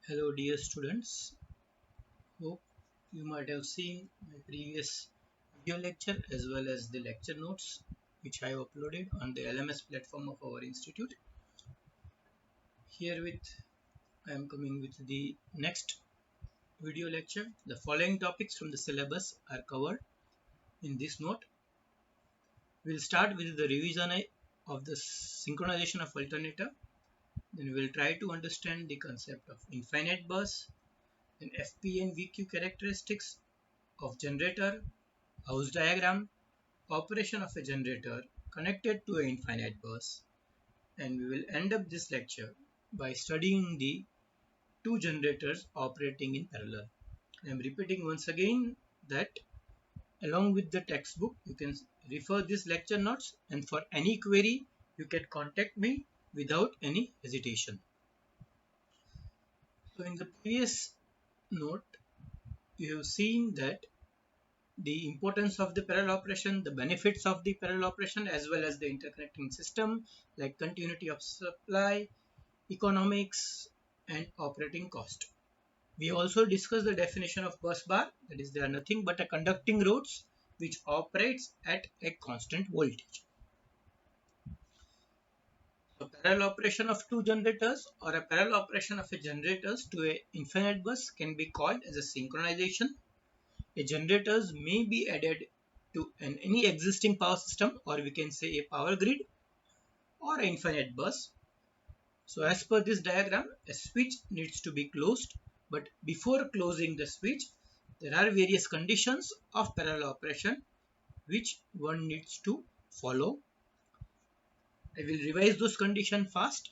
Hello dear students, hope you might have seen my previous video lecture as well as the lecture notes which I uploaded on the LMS platform of our institute. Herewith I am coming with the next video lecture. The following topics from the syllabus are covered in this note. We'll start with the revision of the synchronization of alternator. Then we will try to understand the concept of infinite bus, then FP and VQ characteristics of generator, Gauss diagram, operation of a generator connected to an infinite bus, and we will end up this lecture by studying the two generators operating in parallel. I am repeating once again that along with the textbook you can refer these lecture notes, and for any query you can contact me without any hesitation. So in the previous note you have seen that the importance of the parallel operation, the benefits of the parallel operation, as well as the interconnecting system like continuity of supply, economics, and operating cost. We also discussed the definition of bus bar, that is, they are nothing but a conducting rods which operates at a constant voltage. So parallel operation of two generators or a parallel operation of a generators to a infinite bus can be called as a synchronization. A generators may be added to any existing power system, or we can say a power grid or an infinite bus. So as per this diagram, a switch needs to be closed, but before closing the switch, there are various conditions of parallel operation which one needs to follow. I will revise those conditions fast.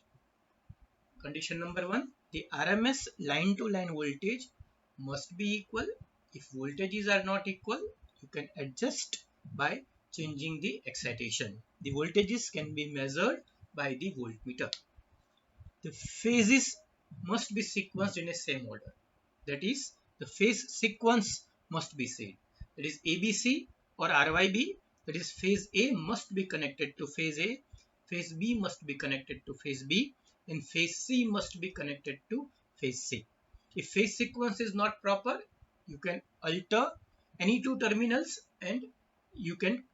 Condition number 1, the RMS line to line voltage must be equal. If voltages are not equal, you can adjust by changing the excitation. The voltages can be measured by the voltmeter. The phases must be sequenced in a same order. That is, the phase sequence must be same. That is ABC or RYB. That is, phase A must be connected to phase A, phase B must be connected to phase B, and phase C must be connected to phase C. If phase sequence is not proper, you can alter any two terminals and you can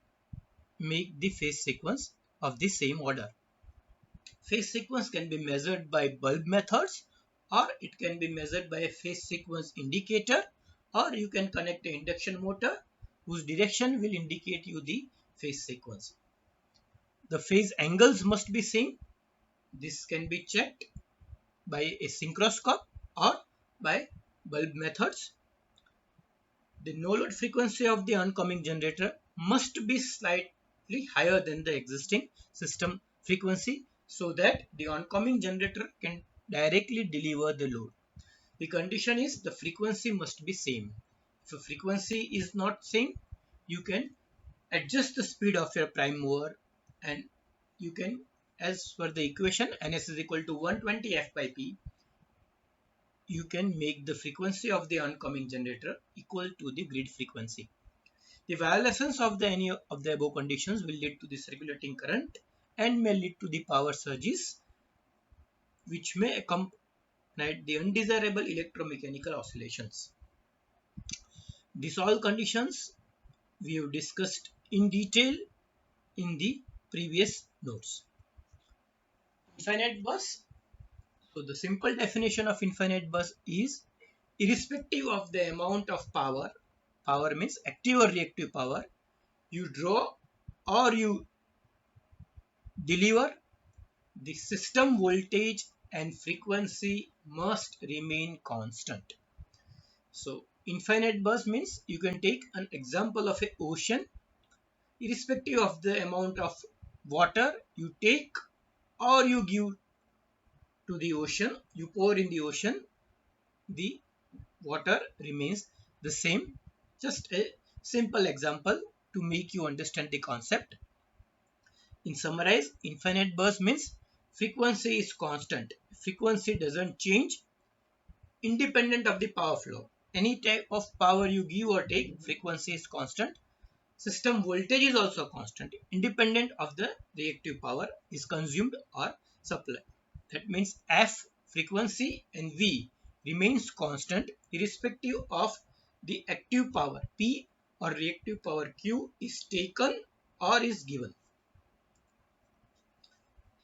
make the phase sequence of the same order. Phase sequence can be measured by bulb methods, or it can be measured by a phase sequence indicator, or you can connect an induction motor whose direction will indicate you the phase sequence. The phase angles must be same. This can be checked by a synchroscope or by bulb methods. The no load frequency of the oncoming generator must be slightly higher than the existing system frequency so that the oncoming generator can directly deliver the load. The condition is the frequency must be same. If the frequency is not same, you can adjust the speed of your prime mover, and you can, as per the equation Ns is equal to 120 F by P, you can make the frequency of the oncoming generator equal to the grid frequency. The violations of any of the above conditions will lead to the circulating current and may lead to the power surges, which may accompany the undesirable electromechanical oscillations. These all conditions we have discussed in detail in the previous notes. Infinite bus. So the simple definition of infinite bus is irrespective of the amount of power, power means active or reactive power, you draw or you deliver, the system voltage and frequency must remain constant. So infinite bus means you can take an example of an ocean. Irrespective of the amount of water you take or you give to the ocean, you pour in the ocean, the water remains the same. Just a simple example to make you understand the concept. In summarize, infinite burst means frequency is constant. Frequency doesn't change independent of the power flow. Any type of power you give or take, frequency is constant. System voltage is also constant, independent of the reactive power is consumed or supplied. That means F frequency and V remains constant irrespective of the active power P or reactive power Q is taken or is given.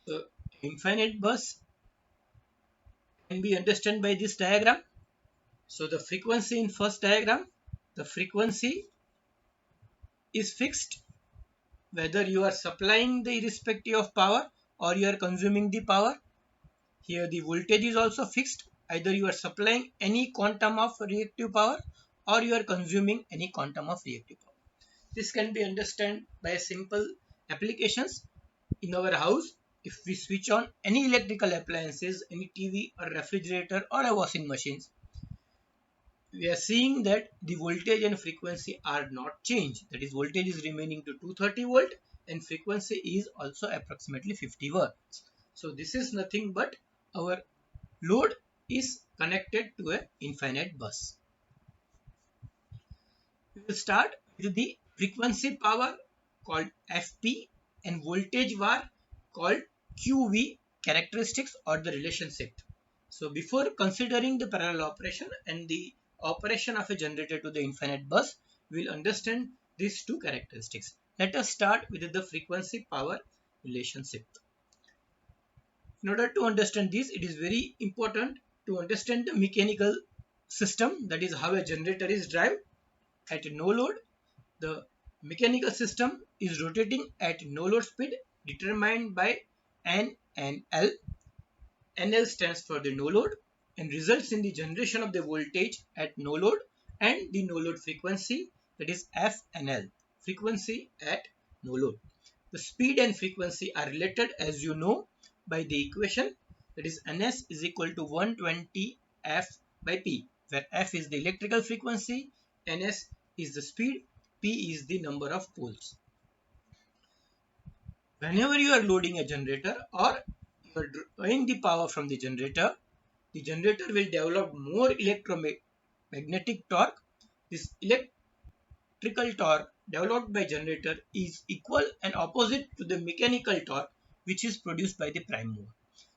So infinite bus can be understood by this diagram. So the frequency in first diagram, the frequency is fixed whether you are supplying the irrespective of power or you are consuming the power. Here the voltage is also fixed, either you are supplying any quantum of reactive power or you are consuming any quantum of reactive power. This can be understood by simple applications. In our house, if we switch on any electrical appliances, any TV or refrigerator or a washing machine, we are seeing that the voltage and frequency are not changed. That is, voltage is remaining to 230 volt and frequency is also approximately 50 watts. So this is nothing but our load is connected to an infinite bus. We will start with the frequency power called FP and voltage var called QV characteristics or the relationship. So before considering the parallel operation and the operation of a generator to the infinite bus, we will understand these two characteristics. Let us start with the frequency power relationship. In order to understand this, it is very important to understand the mechanical system, that is how a generator is driven at no load. The mechanical system is rotating at no load speed determined by N and L. NL stands for the no load and results in the generation of the voltage at no load and the no load frequency, that is F and L, frequency at no load. The speed and frequency are related, as you know, by the equation, that is Ns is equal to 120 F by P, where F is the electrical frequency, Ns is the speed, P is the number of poles. Whenever you are loading a generator or you are drawing the power from the generator will develop more electromagnetic torque. This electrical torque developed by generator is equal and opposite to the mechanical torque which is produced by the prime mover.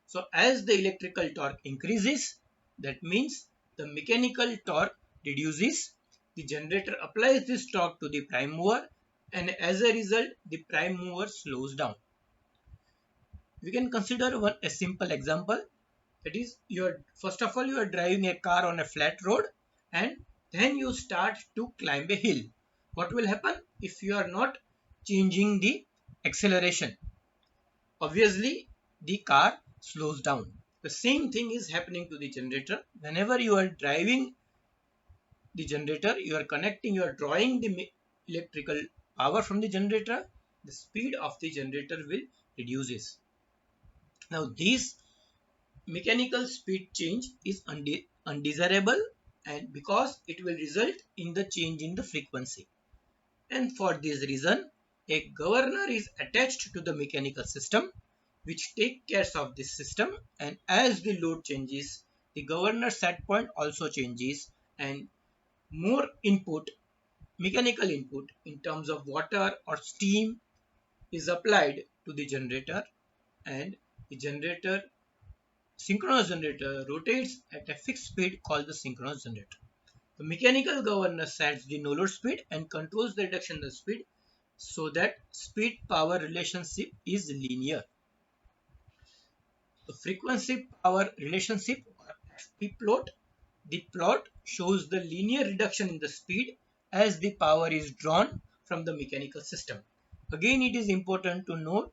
So as the electrical torque increases, that means the mechanical torque reduces. The generator applies this torque to the prime mover and as a result the prime mover slows down. We can consider a simple example. That is, first of all you are driving a car on a flat road and then you start to climb a hill. What will happen if you are not changing the acceleration? Obviously the car slows down. The same thing is happening to the generator. Whenever you are driving the generator, you are drawing the electrical power from the generator, the speed of the generator will reduces. Now this mechanical speed change is undesirable and because it will result in the change in the frequency. And for this reason, a governor is attached to the mechanical system which take care of this system, and as the load changes, the governor set point also changes and more input, mechanical input in terms of water or steam is applied to the generator and the synchronous generator rotates at a fixed speed called the synchronous generator. The mechanical governor sets the no load speed and controls the reduction in the speed so that speed power relationship is linear. The frequency power relationship or FP plot, the plot shows the linear reduction in the speed as the power is drawn from the mechanical system. Again, it is important to note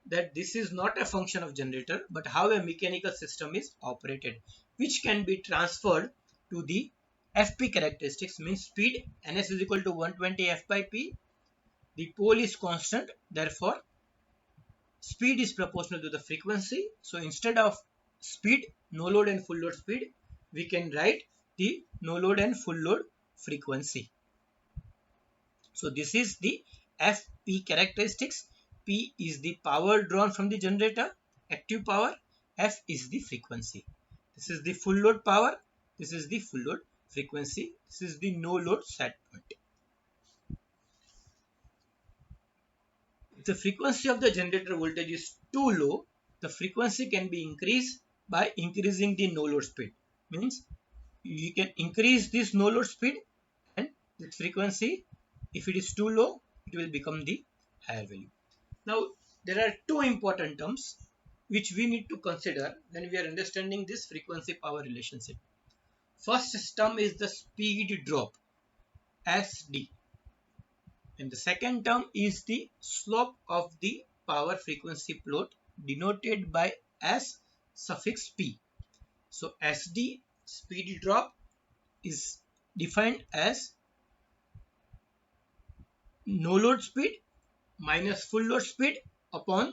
that this is not a function of generator but how a mechanical system is operated, which can be transferred to the FP characteristics, means speed Ns is equal to 120 F by P. The pole is constant, therefore speed is proportional to the frequency. So instead of speed, no load and full load speed, we can write the no load and full load frequency. So this is the FP characteristics. P is the power drawn from the generator, active power. F is the frequency. This is the full load power. This is the full load frequency. This is the no load set point. If the frequency of the generator voltage is too low, the frequency can be increased by increasing the no load speed. means you can increase this no load speed, and this frequency, if it is too low, it will become the higher value. Now there are two important terms which we need to consider when we are understanding this frequency power relationship. First term is the speed drop, SD, and the second term is the slope of the power frequency plot, denoted by S suffix P. So SD, speed drop, is defined as no load speed minus full load speed upon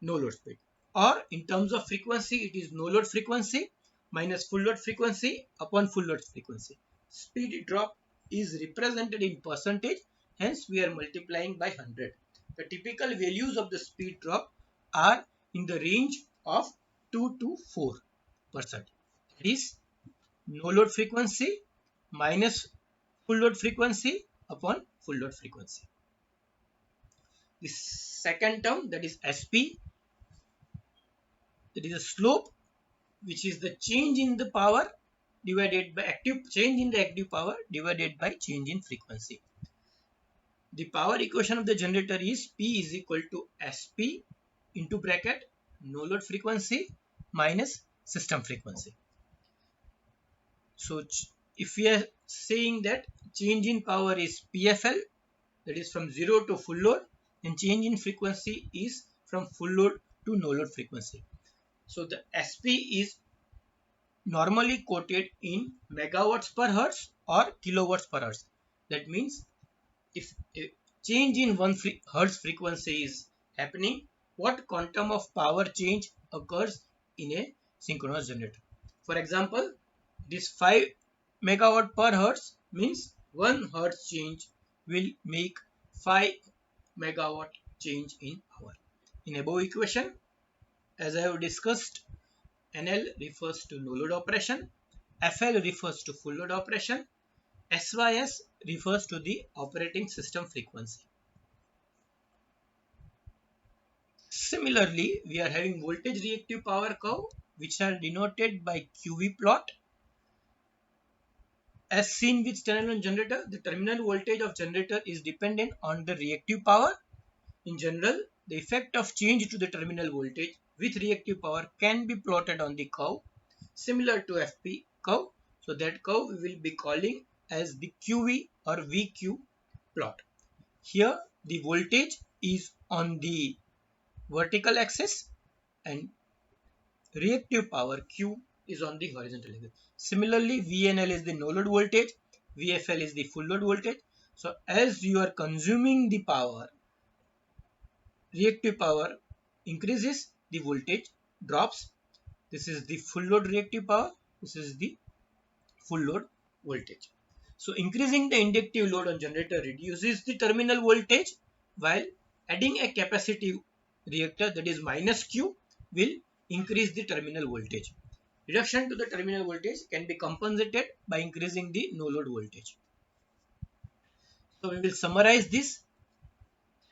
no load speed, or in terms of frequency it is no load frequency minus full load frequency upon full load frequency. Speed drop is represented in percentage, hence we are multiplying by 100. The typical values of the speed drop are in the range of 2 to 4%. That is no load frequency minus full load frequency upon full load frequency. The second term, that is SP, that is a slope, which is the change in the power divided by change in the active power divided by change in frequency. The power equation of the generator is P is equal to SP into bracket no load frequency minus system frequency. So if we are saying that change in power is PFL, that is from 0 to full load, and change in frequency is from full load to no load frequency. So the SP is normally quoted in megawatts per hertz or kilowatts per hertz. That means if a change in 1 hertz frequency is happening, what quantum of power change occurs in a synchronous generator. For example, this 5 megawatt per hertz means 1 hertz change will make 5 megawatt change in hour. In above equation, as I have discussed, NL refers to no load operation, FL refers to full load operation, SYS refers to the operating system frequency. Similarly, we are having voltage reactive power curve, which are denoted by QV plot. As seen with standalone generator, the terminal voltage of generator is dependent on the reactive power. In general, the effect of change to the terminal voltage with reactive power can be plotted on the curve similar to FP curve. So that curve we will be calling as the QV or VQ plot. Here the voltage is on the vertical axis and reactive power Q is on the horizontal axis. Similarly, VNL is the no load voltage, VFL is the full load voltage. So as you are consuming the power, reactive power increases, the voltage drops. This is the full load reactive power, this is the full load voltage. So increasing the inductive load on generator reduces the terminal voltage, while adding a capacitive reactor, that is minus Q, will increase the terminal voltage. Reduction to the terminal voltage can be compensated by increasing the no load voltage. So we will summarize this.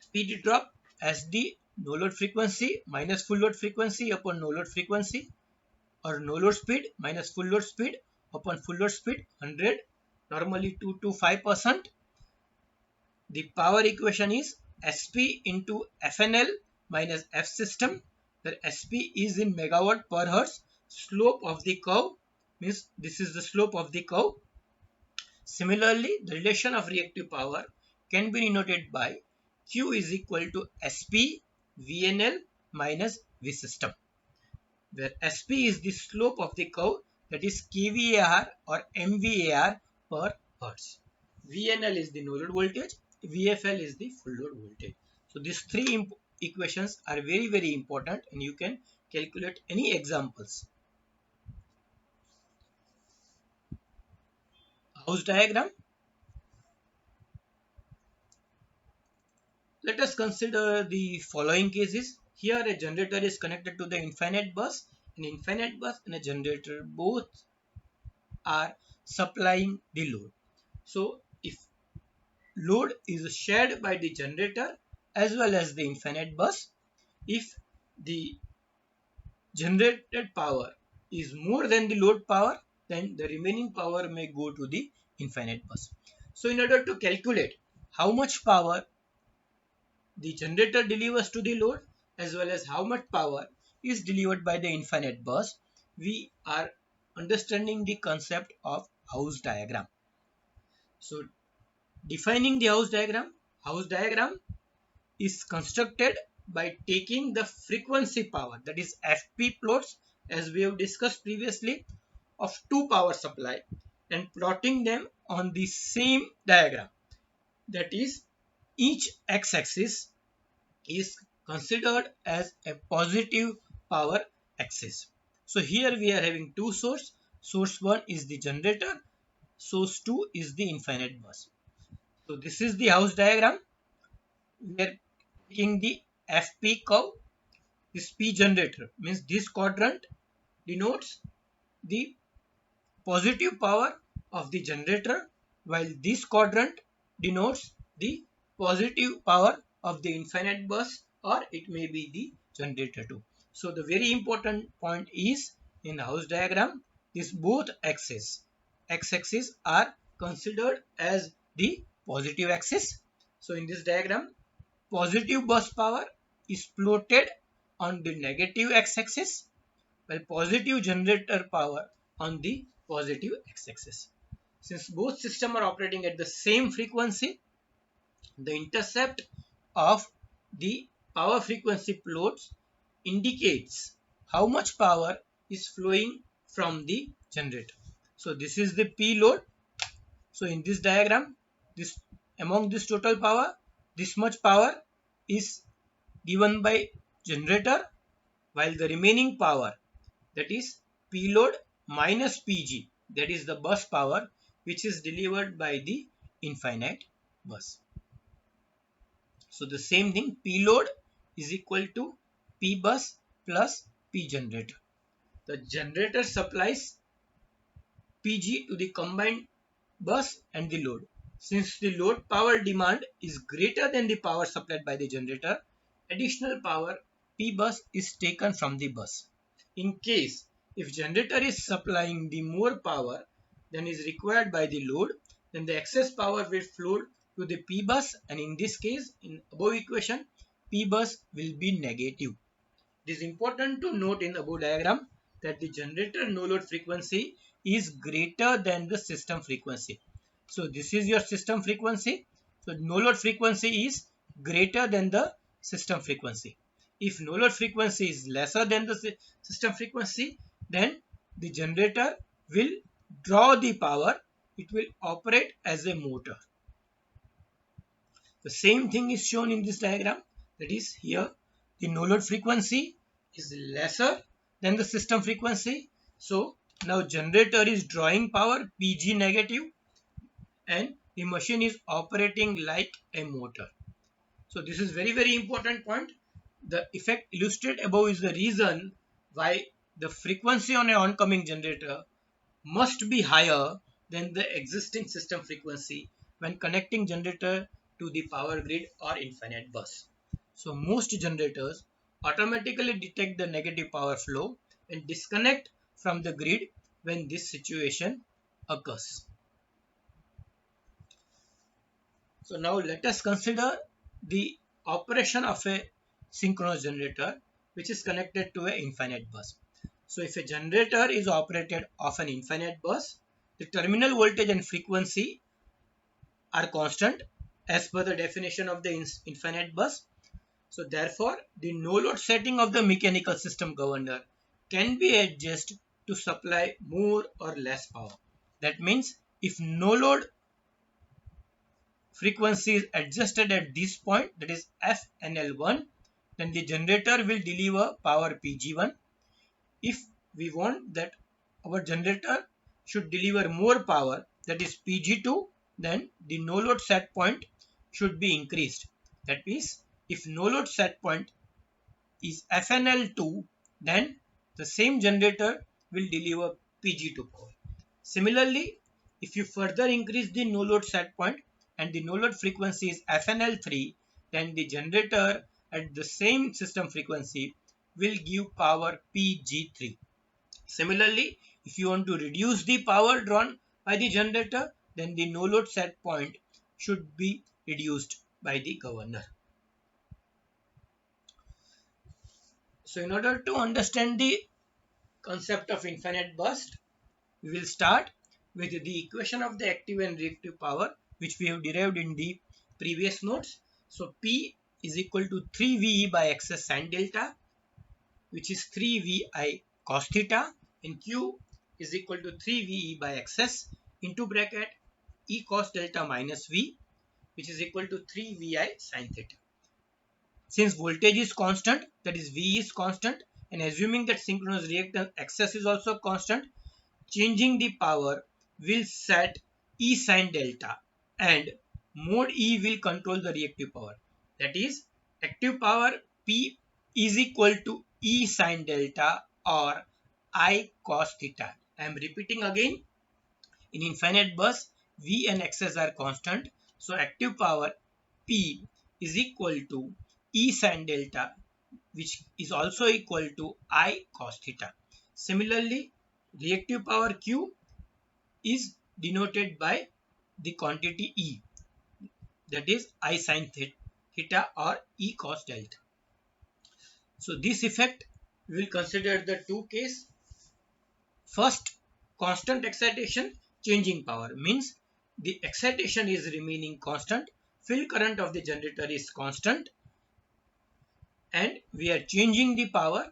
Speed drop as the no load frequency minus full load frequency upon no load frequency, or no load speed minus full load speed upon full load speed 100, normally 2 to 5%. The power equation is SP into FNL minus F system, where SP is in megawatt per hertz. Slope of the curve means this is the slope of the curve. Similarly, the relation of reactive power can be denoted by Q is equal to SP VNL minus V system, where SP is the slope of the curve, that is kVAR or MVAR per hertz. VNL is the no load voltage, VFL is the full load voltage. So these three equations are very important, and you can calculate any examples. House diagram. Let us consider the following cases. Here a generator is connected to the infinite bus. An infinite bus and a generator both are supplying the load. So if load is shared by the generator as well as the infinite bus, if the generated power is more than the load power, then the remaining power may go to the infinite bus. So in order to calculate how much power the generator delivers to the load as well as how much power is delivered by the infinite bus, we are understanding the concept of house diagram. So defining the house diagram is constructed by taking the frequency power, that is FP plots, as we have discussed previously, of two power supply and plotting them on the same diagram. That is, each x-axis is considered as a positive power axis. So here we are having two sources. Source 1 is the generator, source 2 is the infinite bus. So this is the house diagram. We are taking the FP curve. This P generator means this quadrant denotes the positive power of the generator, while this quadrant denotes the positive power of the infinite bus, or it may be the generator too. So the very important point is, in the house diagram, these both x-axis are considered as the positive axis. So in this diagram, positive bus power is plotted on the negative x-axis, while positive generator power on the positive x-axis. Since both systems are operating at the same frequency, the intercept of the power frequency plots indicates how much power is flowing from the generator. So this is the P load. So in this diagram, this among this total power, this much power is given by generator, while the remaining power, that is P load minus Pg, that is the bus power, which is delivered by the infinite bus. So the same thing, P load is equal to P bus plus P generator. The generator supplies Pg to the combined bus and the load. Since the load power demand is greater than the power supplied by the generator, additional power P bus is taken from the bus. In case if generator is supplying the more power than is required by the load, then the excess power will flow to the P bus, and in this case, in above equation, P bus will be negative. It is important to note in above diagram that the generator no load frequency is greater than the system frequency. So this is your system frequency. So no load frequency is greater than the system frequency. If no load frequency is lesser than the system frequency, then the generator will draw the power. It will operate as a motor. The same thing is shown in this diagram. That is, here the no load frequency is lesser than the system frequency. So now generator is drawing power Pg negative and the machine is operating like a motor. So this is very important point. The effect illustrated above is the reason why the frequency on an oncoming generator must be higher than the existing system frequency when connecting generator to the power grid or infinite bus. So most generators automatically detect the negative power flow and disconnect from the grid when this situation occurs. So now let us consider the operation of a synchronous generator which is connected to an infinite bus. So if a generator is operated off an infinite bus, the terminal voltage and frequency are constant as per the definition of the infinite bus. So therefore, the no load setting of the mechanical system governor can be adjusted to supply more or less power. That means if no load frequency is adjusted at this point, that is FNL1, then the generator will deliver power Pg1. If we want that our generator should deliver more power, that is Pg2, then the no load set point should be increased. That means if no load set point is FNL2, then the same generator will deliver Pg2 power. Similarly, if you further increase the no load set point and the no load frequency is FNL3, then the generator at the same system frequency will give power Pg3. Similarly, If you want to reduce the power drawn by the generator, then the no load set point should be reduced by the governor. So in order to understand the concept of infinite burst, we will start with the equation of the active and reactive power, which we have derived in the previous notes. So P is equal to 3VE by XS sin delta, which is 3VI cos theta, and Q is equal to 3VE by XS into bracket E cos delta minus V, which is equal to 3VI sin theta. Since voltage is constant, that is V is constant, and assuming that synchronous reactance XS is also constant, changing the power will set E sin delta, and mode E will control the reactive power. That is, active power P is equal to E sin delta or I cos theta. I am repeating again. In infinite burst, V and Xs are constant. So active power P is equal to E sin delta, which is also equal to I cos theta. Similarly, reactive power Q is denoted by the quantity E, that is I sin theta or E cos delta. So this effect we will consider the two cases. First, constant excitation changing power means the excitation is remaining constant, field current of the generator is constant, and we are changing the power.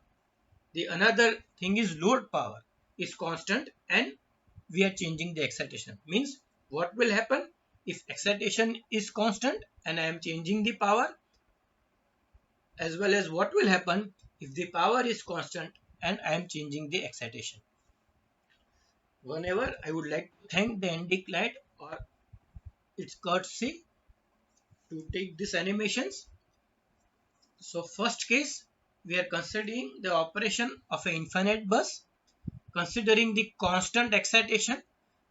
The another thing is load power is constant and we are changing the excitation. Means what will happen if excitation is constant and I am changing the power, as well as what will happen if the power is constant and I am changing the excitation. Whenever I would like to thank the ND client or its courtesy to take these animations. So first case, we are considering the operation of an infinite bus, considering the constant excitation.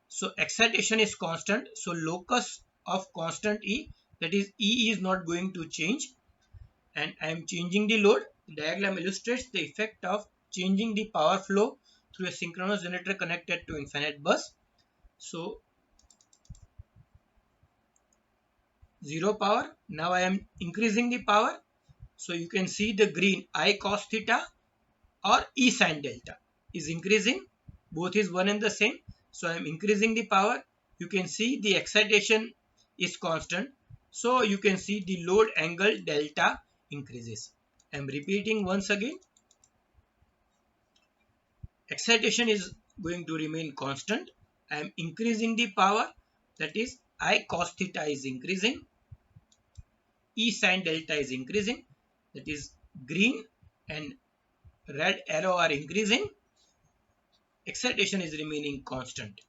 So excitation is constant, so locus of constant E, that is E is not going to change, and I am changing the load. The diagram illustrates the effect of changing the power flow through a synchronous generator connected to infinite bus. So 0 power. Now I am increasing the power. So you can see the green I cos theta or E sin delta is increasing. Both is one and the same. So I am increasing the power. You can see the excitation is constant. So you can see the load angle delta increases. I am repeating once again. Excitation is going to remain constant. I am increasing the power, that is I cos theta is increasing. E sin delta is increasing, that is green and red arrow are increasing. Excitation is remaining constant.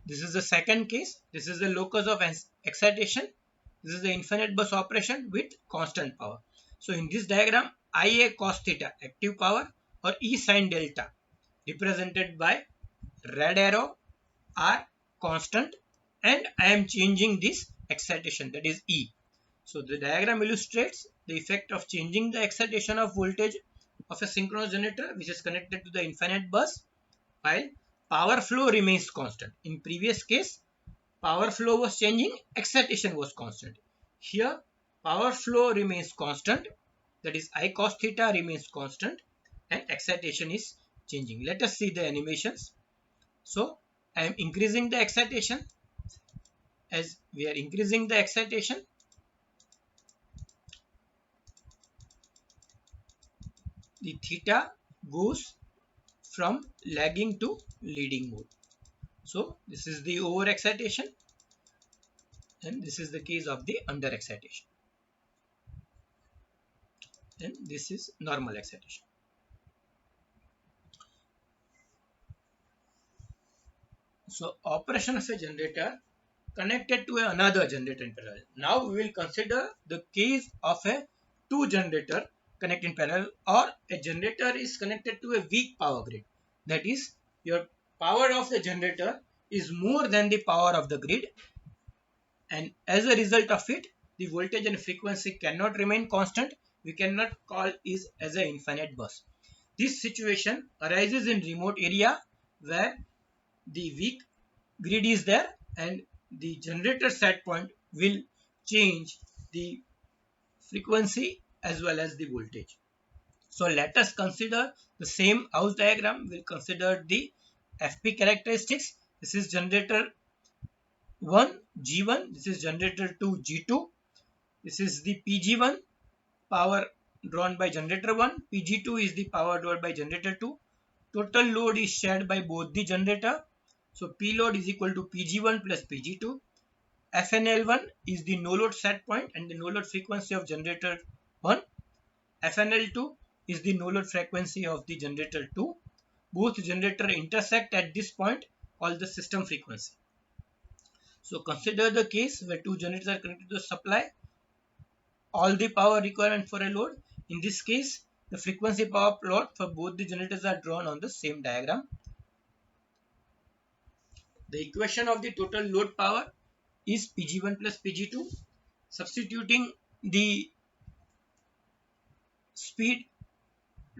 This is the second case. This is the locus of excitation. This is the infinite bus operation with constant power. So in this diagram, Ia cos theta active power or E sin delta represented by red arrow are constant, and I am changing this excitation, that is E. So the diagram illustrates the effect of changing the excitation of voltage of a synchronous generator which is connected to the infinite bus, while power flow remains constant. In previous case, power flow was changing, excitation was constant. Here, power flow remains constant, that is I cos theta remains constant, and excitation is changing. Let us see the animations. So I am increasing the excitation. As we are increasing the excitation, the theta goes from lagging to leading mode. So this is the over excitation and this is the case of the under excitation, and this is normal excitation. So operation of a generator connected to another generator in parallel. Now we will consider the case of a two generator connected in parallel, or a generator is connected to a weak power grid. That is, your power of the generator is more than the power of the grid, and as a result of it, the voltage and frequency cannot remain constant, we cannot call is as an infinite bus. This situation arises in remote area where the weak grid is there and the generator set point will change the frequency as well as the voltage. So let us consider the same house diagram. We'll consider the FP characteristics. This is generator 1 G1, this is generator 2 G2, this is the PG1 power drawn by generator 1, PG2 is the power drawn by generator 2. Total load is shared by both the generator. So P load is equal to PG1 plus PG2. FNL1 is the no load set point and the no load frequency of generator 1. FNL2 is the no load frequency of the generator 2. Both generator intersect at this point, called the system frequency. So consider the case where two generators are connected to the supply all the power requirement for a load. In this case, the frequency power plot for both the generators are drawn on the same diagram. The equation of the total load power is Pg1 plus Pg2. Substituting the speed,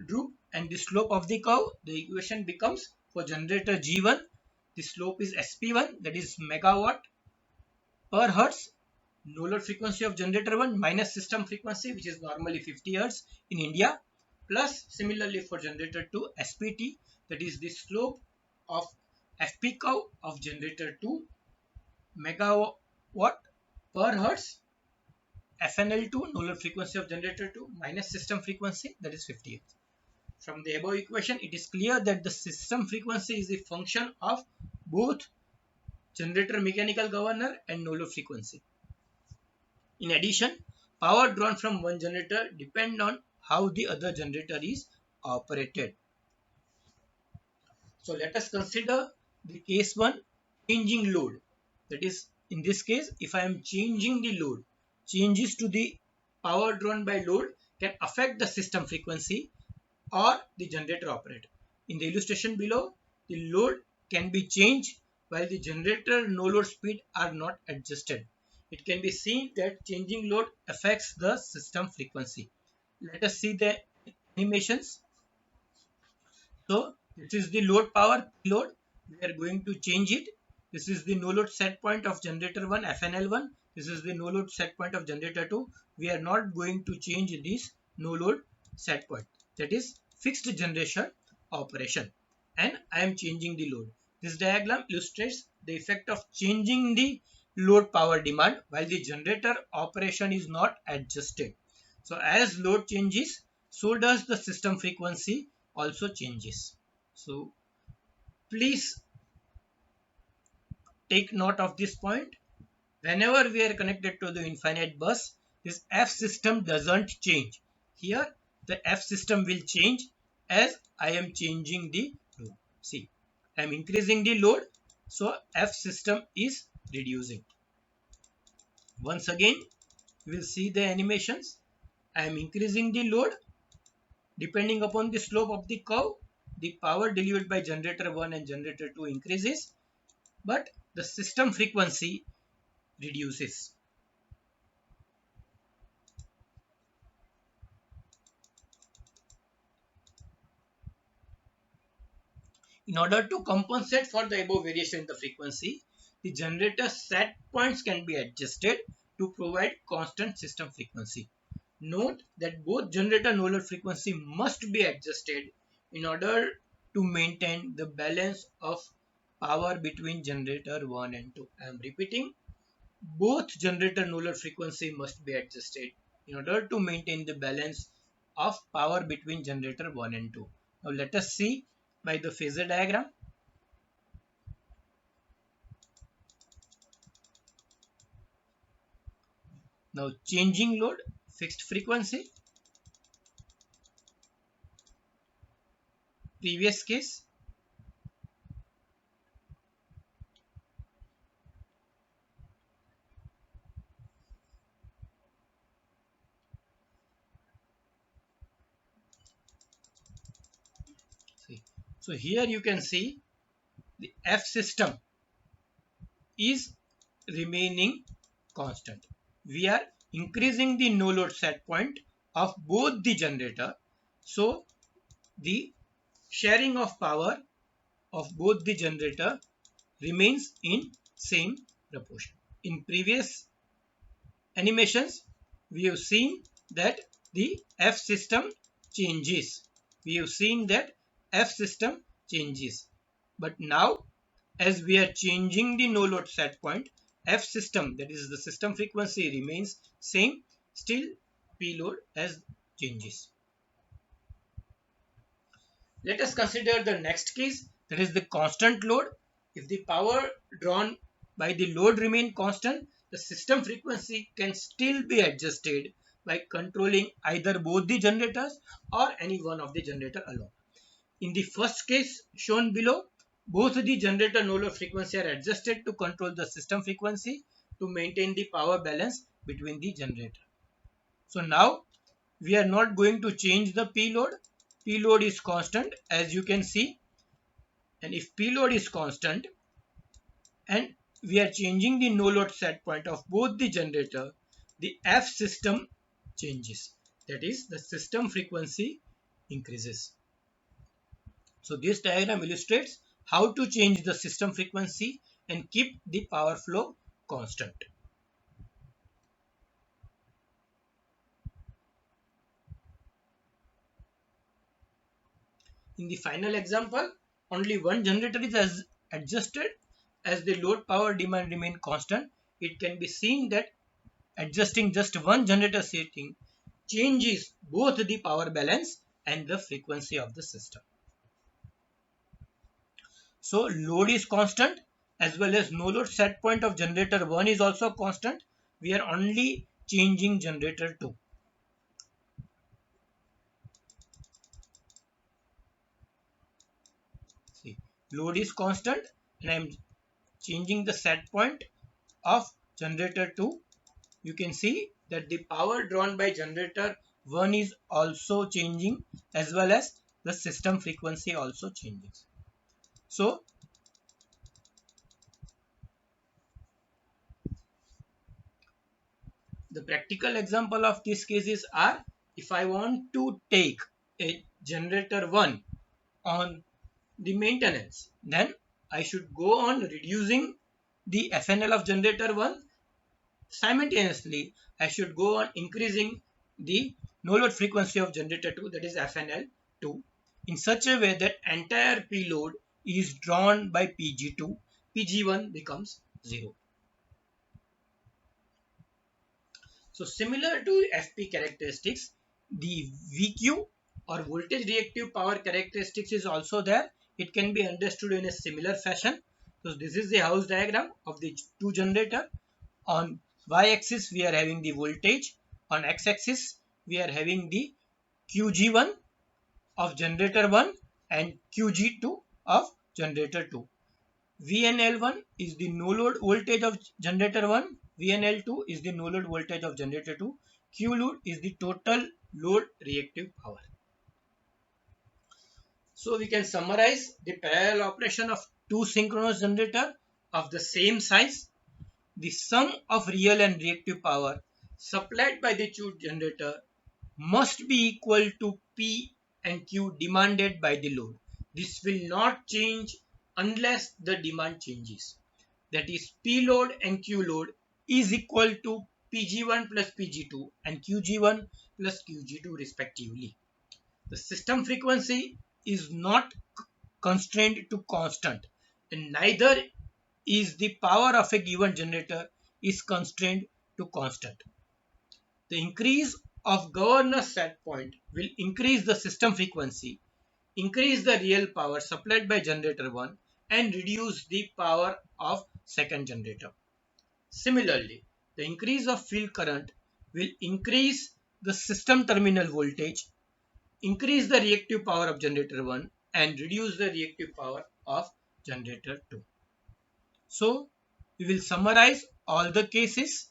droop and the slope of the curve, the equation becomes for generator G1, the slope is SP1, that is megawatt per hertz, no load frequency of generator 1 minus system frequency, which is normally 50 hertz in India, plus similarly for generator 2 SPT, that is the slope of FP curve of generator 2 megawatt per hertz, FNL2 no load frequency of generator 2 minus system frequency, that is 50 hertz. From the above equation, it is clear that the system frequency is a function of both generator mechanical governor and no load frequency. In addition, power drawn from one generator depends on how the other generator is operated. So let us consider the case 1, changing load. That is, in this case, if I am changing the load, changes to the power drawn by load can affect the system frequency or the generator operator. In the illustration below, the load can be changed while the generator no load speed are not adjusted. It can be seen that changing load affects the system frequency. Let us see the animations. So this is the load power load. We are going to change it. This is the no load set point of generator 1 FNL1. This is the no load set point of generator 2. We are not going to change this no load set point. That is fixed generation operation. And I am changing the load. This diagram illustrates the effect of changing the load power demand while the generator operation is not adjusted. So as load changes, so does the system frequency also changes. So please take note of this point. Whenever we are connected to the infinite bus, this F system doesn't change. Here the F system will change as I am changing the load. See, I am increasing the load, so F system is reducing. Once again, we will see the animations. I am increasing the load. Depending upon the slope of the curve, the power delivered by generator 1 and generator 2 increases, but the system frequency reduces. In order to compensate for the above variation in the frequency, the generator set points can be adjusted to provide constant system frequency. Note that both generator no load frequency must be adjusted in order to maintain the balance of power between generator 1 and 2. I am repeating, both generator no load frequency must be adjusted in order to maintain the balance of power between generator 1 and 2. Now let us see by the phasor diagram. Now changing load, fixed frequency, previous case, see. So here you can see the F system is remaining constant. We are increasing the no load set point of both the generator. So the sharing of power of both the generator remains in same proportion. In previous animations, we have seen that the F system changes. We have seen that F system changes. But now, as we are changing the no load set point, F system, that is the system frequency, remains same. Still, P load as changes. Let us consider the next case, that is the constant load. If the power drawn by the load remain constant, the system frequency can still be adjusted by controlling either both the generators or any one of the generator alone. In the first case shown below, both the generator no load frequency are adjusted to control the system frequency to maintain the power balance between the generator. So now we are not going to change the P load. P load is constant, as you can see, and if P load is constant and we are changing the no load set point of both the generator, the F system changes, that is the system frequency increases. So this diagram illustrates how to change the system frequency and keep the power flow constant. In the final example, only one generator is adjusted as the load power demand remain constant. It can be seen that adjusting just one generator setting changes both the power balance and the frequency of the system. So load is constant as well as no load set point of generator 1 is also constant. We are only changing generator 2. See, load is constant and I am changing the set point of generator 2. You can see that the power drawn by generator 1 is also changing as well as the system frequency also changes. So the practical example of these cases are, if I want to take a generator 1 on the maintenance, then I should go on reducing the FNL of generator 1. Simultaneously, I should go on increasing the no load frequency of generator 2, that is FNL2, in such a way that entire P load is drawn by PG2, PG1 becomes 0. So similar to FP characteristics, the VQ or voltage reactive power characteristics is also there. It can be understood in a similar fashion. So this is the house diagram of the two generator. On y-axis we are having the voltage. On x-axis we are having the QG1 of generator 1 and QG2 of generator 2. VNL1 is the no load voltage of generator 1. VNL2 is the no load voltage of generator 2. Q load is the total load reactive power. So we can summarize the parallel operation of two synchronous generators of the same size. The sum of real and reactive power supplied by the two generator must be equal to P and Q demanded by the load. This will not change unless the demand changes. That is, P load and Q load is equal to Pg1 plus Pg2 and Qg1 plus Qg2 respectively. The system frequency is not constrained to constant, and neither is the power of a given generator is constrained to constant. The increase of governor set point will increase the system frequency, increase the real power supplied by generator 1 and reduce the power of second generator. Similarly, the increase of field current will increase the system terminal voltage, increase the reactive power of generator 1 and reduce the reactive power of generator 2. So, we will summarize all the cases.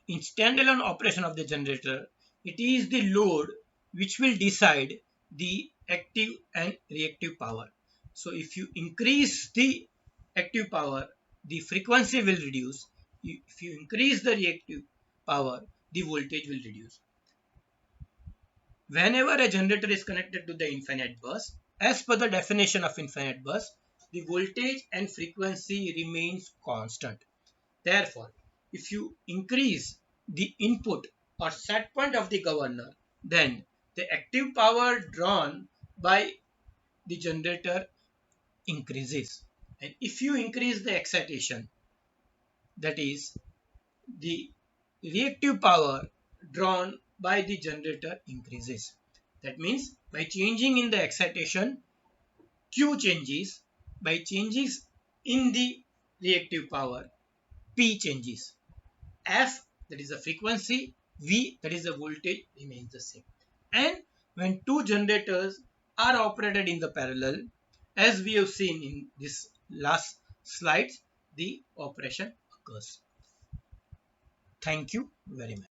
In standalone operation of the generator, it is the load which will decide the active and reactive power. So if you increase the active power, the frequency will reduce. If you increase the reactive power, the voltage will reduce. Whenever a generator is connected to the infinite bus, as per the definition of infinite bus, the voltage and frequency remains constant. Therefore, if you increase the input or set point of the governor, then the active power drawn by the generator increases. And if you increase the excitation, that is the reactive power drawn by the generator increases. That means by changing in the excitation, Q changes. By changes in the reactive power, P changes. F, that is the frequency, V, that is the voltage, remains the same. And when two generators are operated in the parallel, as we have seen in this last slides, the operation occurs. Thank you very much.